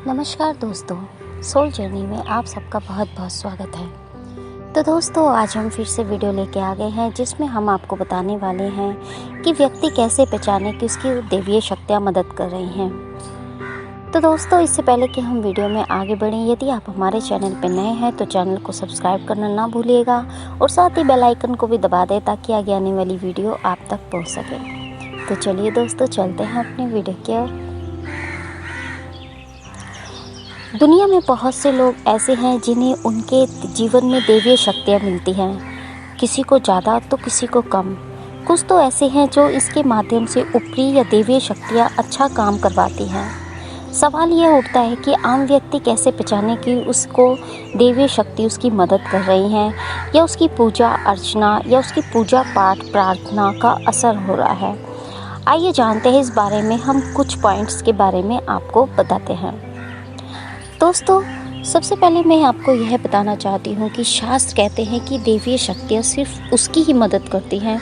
नमस्कार दोस्तों, soul journey में आप सबका बहुत बहुत स्वागत है। तो दोस्तों, आज हम फिर से वीडियो लेके आ गए हैं जिसमें हम आपको बताने वाले हैं कि व्यक्ति कैसे पहचाने कि उसकी देवीय शक्तियाँ मदद कर रही हैं। तो दोस्तों, इससे पहले कि हम वीडियो में आगे बढ़ें, यदि आप हमारे चैनल पर नए हैं तो चैनल को सब्सक्राइब करना ना भूलिएगा और साथ ही बेल आइकन को भी दबा दें ताकि आगे आने वाली वीडियो आप तक पहुँच सके। तो चलिए दोस्तों, चलते हैं अपने वीडियो की ओर। दुनिया में बहुत से लोग ऐसे हैं जिन्हें उनके जीवन में देवीय शक्तियाँ मिलती हैं, किसी को ज़्यादा तो किसी को कम। कुछ तो ऐसे हैं जो इसके माध्यम से ऊपरी या देवीय शक्तियाँ अच्छा काम करवाती हैं। सवाल यह उठता है कि आम व्यक्ति कैसे पहचाने कि उसको देवीय शक्ति उसकी मदद कर रही हैं या उसकी पूजा अर्चना या उसकी पूजा पाठ प्रार्थना का असर हो रहा है। आइए जानते हैं इस बारे में। हम कुछ पॉइंट्स के बारे में आपको बताते हैं। दोस्तों, सबसे पहले मैं आपको यह बताना चाहती हूँ कि शास्त्र कहते हैं कि देवीय शक्तियाँ सिर्फ उसकी ही मदद करती हैं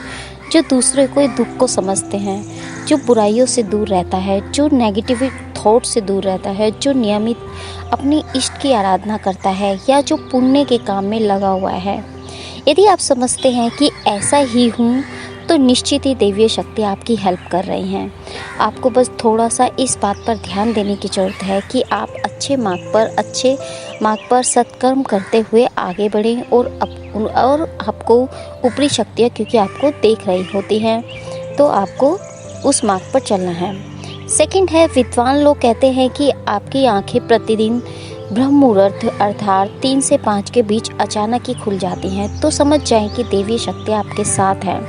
जो दूसरे को दुख को समझते हैं, जो बुराइयों से दूर रहता है, जो नेगेटिव थॉट से दूर रहता है, जो नियमित अपने इष्ट की आराधना करता है या जो पुण्य के काम में लगा हुआ है। यदि आप समझते हैं कि ऐसा ही हूँ तो निश्चित ही देवीय शक्ति आपकी हेल्प कर रही हैं। आपको बस थोड़ा सा इस बात पर ध्यान देने की ज़रूरत है कि आप अच्छे मार्ग पर सत्कर्म करते हुए आगे बढ़ें और आपको ऊपरी शक्तियाँ क्योंकि आपको देख रही होती हैं तो आपको उस मार्ग पर चलना है। सेकंड है, विद्वान लोग कहते हैं कि आपकी आंखें प्रतिदिन ब्रह्म मुहूर्त अर्थात 3 से 5 के बीच अचानक ही खुल जाती हैं, तो समझ जाएं कि देवीय शक्ति आपके साथ है,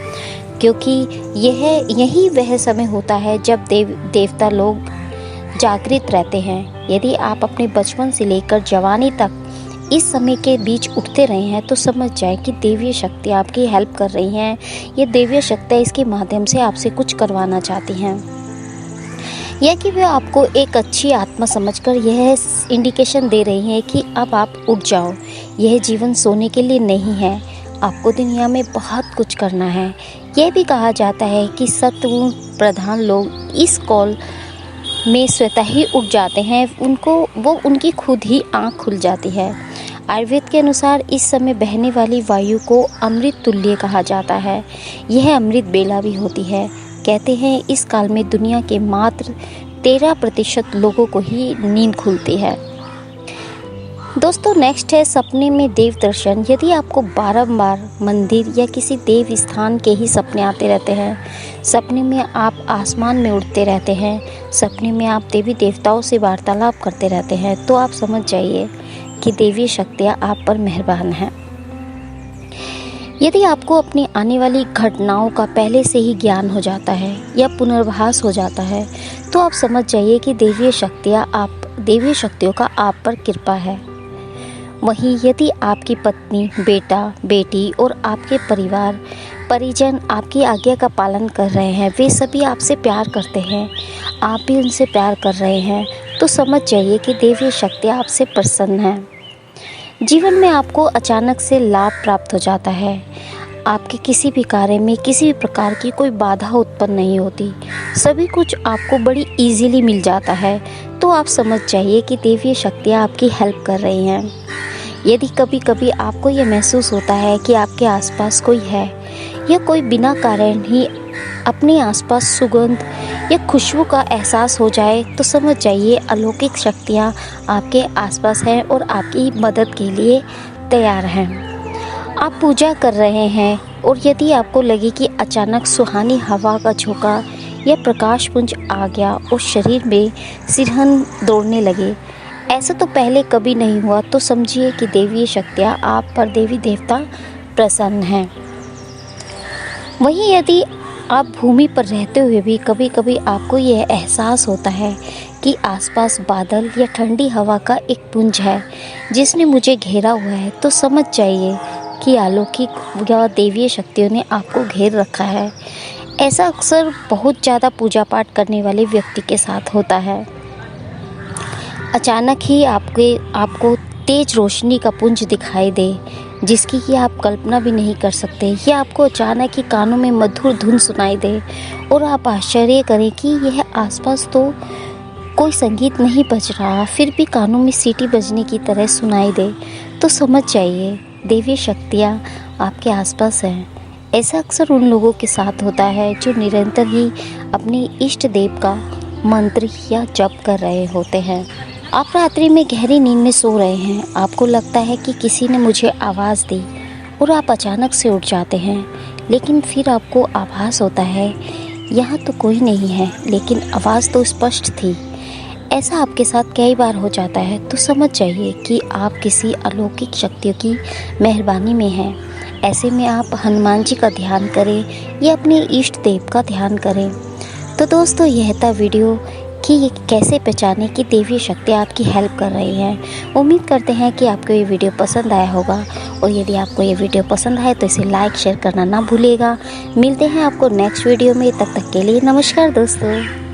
क्योंकि यही वह समय होता है जब देवता लोग जागृत रहते हैं। यदि आप अपने बचपन से लेकर जवानी तक इस समय के बीच उठते रहे हैं तो समझ जाएं कि देवीय शक्ति आपकी हेल्प कर रही हैं। ये देवीय शक्तियाँ इसके माध्यम से आपसे कुछ करवाना चाहती हैं या कि वे आपको एक अच्छी आत्मा समझकर यह इंडिकेशन दे रही हैं कि अब आप उठ जाओ, यह जीवन सोने के लिए नहीं है, आपको दुनिया में बहुत कुछ करना है। यह भी कहा जाता है कि सत्वगुण प्रधान लोग इस कॉल में स्वतः ही उठ जाते हैं, उनकी खुद ही आँख खुल जाती है। आयुर्वेद के अनुसार इस समय बहने वाली वायु को अमृत तुल्य कहा जाता है। यह अमृत बेला भी होती है। कहते हैं इस काल में दुनिया के मात्र 13% लोगों को ही नींद खुलती है। दोस्तों, नेक्स्ट है सपने में देव दर्शन। यदि आपको बारंबार मंदिर या किसी देव स्थान के ही सपने आते रहते हैं, सपने में आप आसमान में उड़ते रहते हैं, सपने में आप देवी देवताओं से वार्तालाप करते रहते हैं, तो आप समझ जाइए कि देवी शक्तियाँ आप पर मेहरबान हैं। यदि आपको अपनी आने वाली घटनाओं का पहले से ही ज्ञान हो जाता है या पुनर्वास हो जाता है तो आप समझ जाइए कि देवीय शक्तियों का आप पर कृपा है। वहीं यदि आपकी पत्नी, बेटा, बेटी और आपके परिजन आपकी आज्ञा का पालन कर रहे हैं, वे सभी आपसे प्यार करते हैं, आप भी उनसे प्यार कर रहे हैं, तो समझ जाइए कि देवीय शक्तियाँ आपसे प्रसन्न हैं। जीवन में आपको अचानक से लाभ प्राप्त हो जाता है। आपके किसी भी कार्य में किसी भी प्रकार की कोई बाधा उत्पन्न नहीं होती, सभी कुछ आपको बड़ी इजीली मिल जाता है, तो आप समझ जाइए कि देवीय शक्तियाँ आपकी हेल्प कर रही हैं। यदि कभी कभी आपको यह महसूस होता है कि आपके आसपास कोई है या कोई बिना कारण ही अपने आसपास सुगंध या खुशबू का एहसास हो जाए तो समझ जाइए अलौकिक शक्तियाँ आपके आसपास हैं और आपकी मदद के लिए तैयार हैं। आप पूजा कर रहे हैं और यदि आपको लगे कि अचानक सुहानी हवा का झोंका या प्रकाश पुंज आ गया और शरीर में सिरहन दौड़ने लगे, ऐसा तो पहले कभी नहीं हुआ, तो समझिए कि देवीय शक्तियाँ आप पर देवी देवता प्रसन्न हैं। वहीं यदि आप भूमि पर रहते हुए भी कभी कभी आपको यह एहसास होता है कि आसपास बादल या ठंडी हवा का एक पुंज है जिसने मुझे घेरा हुआ है, तो समझ जाइए कि अलौकिक या देवीय शक्तियों ने आपको घेर रखा है। ऐसा अक्सर बहुत ज़्यादा पूजा पाठ करने वाले व्यक्ति के साथ होता है। अचानक ही आपको तेज रोशनी का पुंज दिखाई दे जिसकी कि आप कल्पना भी नहीं कर सकते, या आपको अचानक ही कानों में मधुर धुन सुनाई दे और आप आश्चर्य करें कि यह आसपास तो कोई संगीत नहीं बज रहा, फिर भी कानों में सीटी बजने की तरह सुनाई दे, तो समझ जाइए दैवीय शक्तियाँ आपके आसपास हैं। ऐसा अक्सर उन लोगों के साथ होता है जो निरंतर ही अपने इष्ट देव का मंत्र या जप कर रहे होते हैं। आप रात्रि में गहरी नींद में सो रहे हैं, आपको लगता है कि किसी ने मुझे आवाज़ दी और आप अचानक से उठ जाते हैं, लेकिन फिर आपको आभास होता है यहाँ तो कोई नहीं है, लेकिन आवाज़ तो स्पष्ट थी। ऐसा आपके साथ कई बार हो जाता है तो समझ जाइए कि आप किसी अलौकिक शक्तियों की मेहरबानी में हैं। ऐसे में आप हनुमान जी का ध्यान करें या अपने इष्ट देव का ध्यान करें। तो दोस्तों, यह था वीडियो कि ये कैसे पहचाने कि दैवीय शक्ति आपकी हेल्प कर रही हैं। उम्मीद करते हैं कि आपको ये वीडियो पसंद आया होगा, और यदि आपको ये वीडियो पसंद आए तो इसे लाइक शेयर करना ना भूलिएगा। मिलते हैं आपको नेक्स्ट वीडियो में, तब तक के लिए नमस्कार दोस्तों।